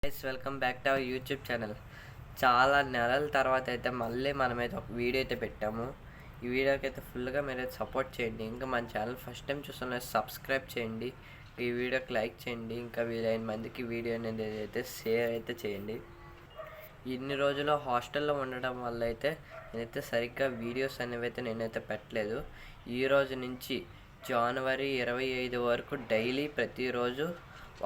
Guys welcome back to our YouTube channel. చాలా నెలల తర్వాత అయితే మళ్ళీ మనమైతే ఒక వీడియో అయితే పెట్టాము. ఈ వీడియోకి అయితే ఫుల్గా మీరైతే సపోర్ట్ చేయండి. ఇంకా మన ఛానల్ ఫస్ట్ టైం చూస్తున్న సబ్స్క్రైబ్ చేయండి, ఈ వీడియోకి లైక్ చేయండి, ఇంకా వీలైన మందికి వీడియో అనేది అయితే షేర్ అయితే చేయండి. ఇన్ని రోజులు హాస్టల్లో ఉండడం వల్ల అయితే నేనైతే సరిగ్గా వీడియోస్ అనేవి అయితే నేనైతే పెట్టలేదు. ఈ రోజు నుంచి జనవరి 25 వరకు డైలీ ప్రతిరోజు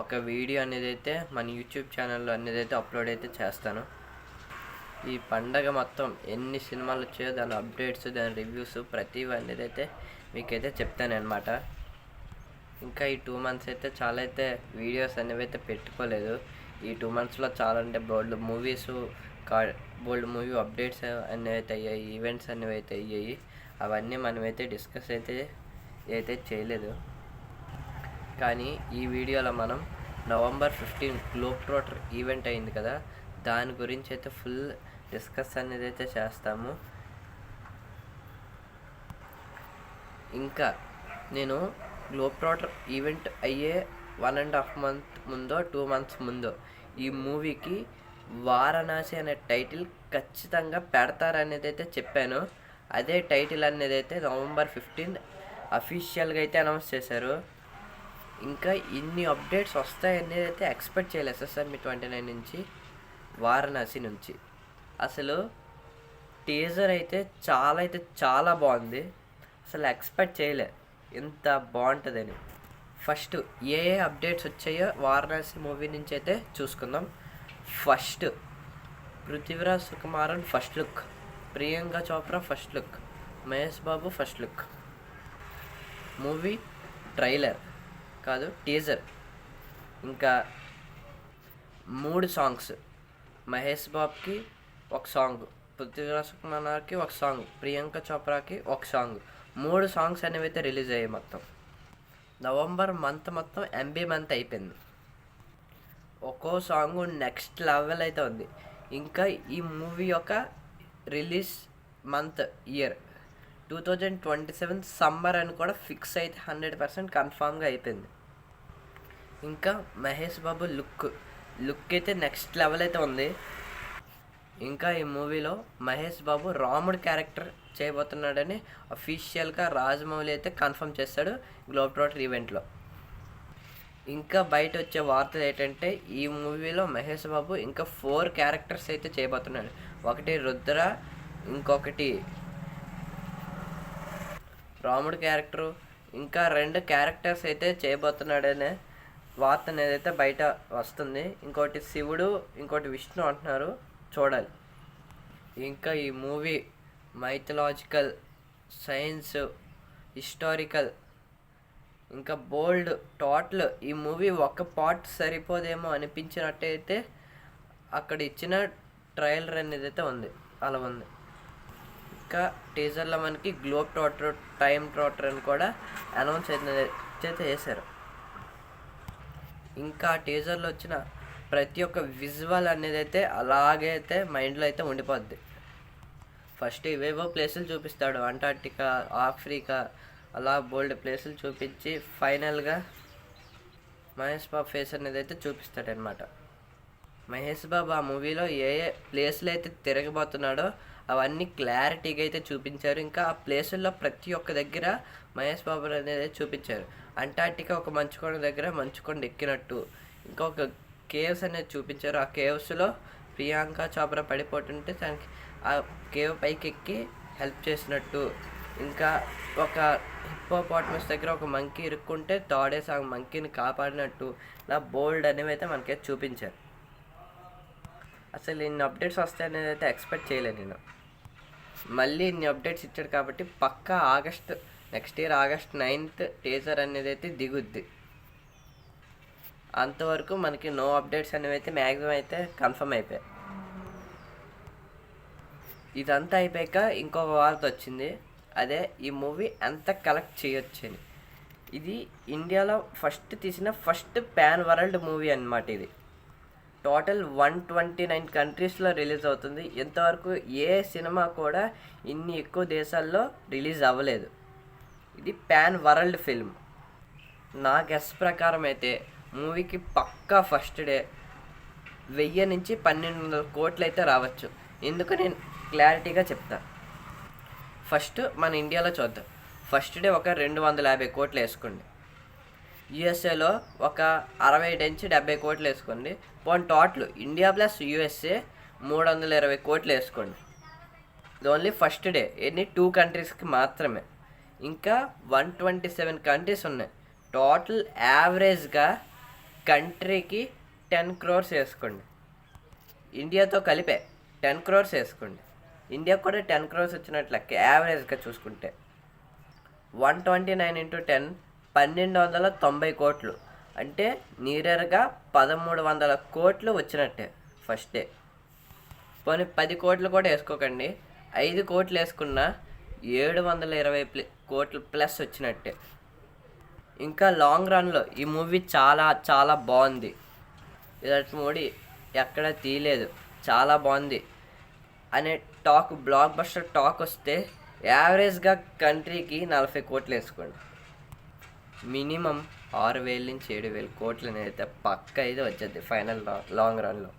ఒక వీడియో అనేది అయితే మన యూట్యూబ్ ఛానల్లో అనేది అయితే అప్లోడ్ అయితే చేస్తాను. ఈ పండగ మొత్తం ఎన్ని సినిమాలు వచ్చాయో దాని అప్డేట్స్, దాని రివ్యూస్ ప్రతివి అనేది అయితే మీకైతే చెప్తాను అనమాట. ఇంకా ఈ 2 months అయితే చాలా అయితే వీడియోస్ అనేవి అయితే పెట్టుకోలేదు. ఈ 2 monthsలో చాలా అంటే బోల్డ్ మూవీస్, బోల్డ్ మూవీ అప్డేట్స్ అనేవి అయితే అయ్యాయి, ఈవెంట్స్ అనేవి అయితే అయ్యాయి. అవన్నీ మనమైతే డిస్కస్ అయితే చేయలేదు. కానీ ఈ వీడియోలో మనం November 15 గ్లోబ్ ట్రోటర్ ఈవెంట్ అయింది కదా, దాని గురించి అయితే ఫుల్ డిస్కస్ అనేది అయితే చేస్తాము. ఇంకా నేను గ్లోబ్ ట్రోటర్ ఈవెంట్ అయ్యే 1.5 month ముందో 2 months ముందో ఈ మూవీకి వారణాసి అనే టైటిల్ ఖచ్చితంగా పెడతారనేది అయితే చెప్పాను. అదే టైటిల్ అనేది అయితే November 15 అఫీషియల్గా అయితే అనౌన్స్ చేశారు. ఇంకా ఇన్ని అప్డేట్స్ వస్తాయనేది అయితే ఎక్స్పెక్ట్ చేయలేదు SSRM 29 నుంచి, వారణాసి నుంచి. అసలు టీజర్ అయితే చాలా బాగుంది. అసలు ఎక్స్పెక్ట్ చేయలే ఎంత బాగుంటుందని. ఫస్ట్ ఏ అప్డేట్స్ వచ్చాయో వారణాసి మూవీ నుంచి అయితే చూసుకుందాం. First Prithviraj Sukumaran first look, Priyanka Chopra first look, Mahesh Babu first look. Movie trailer కాదు, టీజర్. ఇంకా 3 సాంగ్స్, మహేష్ బాబుకి ఒక సాంగ్, పృథ్వీరాజ్ సుకుమార్కి ఒక సాంగ్, ప్రియాంక చోప్రాకి ఒక సాంగ్. 3 సాంగ్స్ అనేవి అయితే రిలీజ్ అయ్యాయి. మొత్తం నవంబర్ మొత్తం MB మంత్ అయిపోయింది. ఒక్కో సాంగ్ నెక్స్ట్ లెవెల్ అయితే ఉంది. ఇంకా ఈ మూవీ యొక్క రిలీజ్ మంత్ ఇయర్ 2027 సమ్మర్ అని కూడా ఫిక్స్ అయితే 100% కన్ఫామ్గా అయిపోయింది. ఇంకా మహేష్ బాబు లుక్ అయితే నెక్స్ట్ లెవెల్ అయితే ఉంది. ఇంకా ఈ మూవీలో మహేష్ బాబు రాముడు క్యారెక్టర్ చేయబోతున్నాడని అఫీషియల్గా రాజమౌళి అయితే కన్ఫర్మ్ చేస్తాడు గ్లోబ్ ట్రోటర్ ఈవెంట్లో. ఇంకా బయట వచ్చే వార్తలు ఏంటంటే ఈ మూవీలో మహేష్ బాబు ఇంకా 4 క్యారెక్టర్స్ అయితే చేయబోతున్నాడు. ఒకటి రుద్ర, ఇంకొకటి రాముడు క్యారెక్టరు, ఇంకా 2 క్యారెక్టర్స్ అయితే చేయబోతున్నాడనే వార్త అనేది అయితే బయట వస్తుంది. ఇంకోటి శివుడు, ఇంకోటి విష్ణు అంటున్నారు, చూడాలి. ఇంకా ఈ మూవీ మైథలాజికల్, సైన్స్, హిస్టారికల్, ఇంకా బోల్డ్ టోటల్. ఈ మూవీ ఒక పార్ట్ సరిపోదేమో అనిపించినట్టయితే అక్కడ ఇచ్చిన ట్రైలర్ అనేది అయితే ఉంది, అలా ఉంది. ఇంకా టీజర్లో మనకి గ్లోబ్ ట్రోటర్, టైమ్ ట్రోటర్ అని కూడా అనౌన్స్ అయితే చేశారు. ఇంకా టీజర్లో వచ్చిన ప్రతి ఒక్క విజువల్ అనేది అయితే అలాగే అయితే మైండ్లో అయితే ఉండిపోద్ది. ఫస్ట్ ఇవేవో ప్లేసులు చూపిస్తాడు, అంటార్టికా, ఆఫ్రికా, అలా బోల్డ్ ప్లేసులు చూపించి ఫైనల్గా మహేష్ బాబు ఫేస్ అనేది అయితే చూపిస్తాడనమాట. మహేష్ బాబు ఆ మూవీలో ఏ ప్లేసులు అయితే తిరగబోతున్నాడో అవన్నీ క్లారిటీగా అయితే చూపించారు. ఇంకా ఆ ప్లేసుల్లో ప్రతి ఒక్క దగ్గర మహేష్ బాబు అనేది చూపించారు. అంటార్టికా ఒక మంచుకొండ దగ్గర మంచుకొండ ఎక్కినట్టు, ఇంకొక కేవ్స్ అనేది చూపించారు. ఆ కేవ్స్లో ప్రియాంక చోప్రా పడిపోతుంటే తనకి ఆ కేవ్ పైకి ఎక్కి హెల్ప్ చేసినట్టు, ఇంకా ఒక హిప్పోపాటమస్ దగ్గర ఒక మంకీ ఇరుక్కుంటే తాడేసి ఆ మంకీని కాపాడినట్టు, ఇలా బోల్డ్ అనేవి అయితే మనకైతే చూపించారు. అసలు ఇన్ని అప్డేట్స్ వస్తాయనేది అయితే ఎక్స్పెక్ట్ చేయలేదు నేను. మళ్ళీ ఇన్ని అప్డేట్స్ ఇచ్చాడు కాబట్టి పక్కా next year August 9th teaser అనేది అయితే దిగుద్ది. అంతవరకు మనకి నో అప్డేట్స్ అనేవి అయితే మ్యాక్సిమం అయితే కన్ఫర్మ్ అయిపోయాయి. ఇదంతా అయిపోయాక ఇంకొక వార్త వచ్చింది, అదే ఈ మూవీ ఎంత కలెక్ట్ చేయొచ్చని. ఇది ఇండియాలో ఫస్ట్ పాన్ వరల్డ్ మూవీ అన్నమాట. ఇది టోటల్ 129 కంట్రీస్లో రిలీజ్ అవుతుంది. ఇంతవరకు ఏ సినిమా కూడా ఇన్ని ఎక్కువ దేశాల్లో రిలీజ్ అవ్వలేదు. ఇది పాన్ వరల్డ్ ఫిల్మ్. నా గెస్ ప్రకారం అయితే మూవీకి పక్కా ఫస్ట్ డే 1000 నుంచి 1200 కోట్లు అయితే రావచ్చు. ఎందుకు నేను క్లారిటీగా చెప్తా. ఫస్ట్ మన ఇండియాలో చూద్దాం. ఫస్ట్ డే ఒక 250 కోట్లు వేసుకోండి. యుఎస్ఏలో ఒక 60 నుంచి 70 కోట్లు వేసుకోండి. పోనీ టోటల్ ఇండియా ప్లస్ యుఎస్ఏ 320 కోట్లు వేసుకోండి. ఇది ఓన్లీ ఫస్ట్ డే. ఎన్ని 2 కంట్రీస్కి మాత్రమే. ఇంకా 127 కంట్రీస్ ఉన్నాయి. టోటల్ యావరేజ్గా కంట్రీకి 10 crores వేసుకోండి. ఇండియాతో కలిపే 10 crores వేసుకోండి. ఇండియాకు కూడా 10 crores వచ్చినట్లు లెక్క యావరేజ్గా చూసుకుంటే. 129 × 10 1290 కోట్లు. అంటే నియర్గా 1300 కోట్లు వచ్చినట్టే ఫస్ట్ డే. పోనీ 10 కోట్లు కూడా వేసుకోకండి. 5 కోట్లు వేసుకున్న 720 కోట్లు ప్లస్ వచ్చినట్టే. ఇంకా లాంగ్ రన్లో ఈ మూవీ చాలా చాలా బాగుంది. ఇలాంటి మూవీ ఎక్కడ తీయలేదు, చాలా బాగుంది అనే టాక్, బ్లాక్ బస్టర్ టాక్ వస్తే యావరేజ్గా కంట్రీకి 40 కోట్లు వేసుకోండి. మినిమం 6000 నుంచి 7000 కోట్లు అనేది అయితే పక్క అయితే వచ్చేది ఫైనల్ లాంగ్ రన్లో.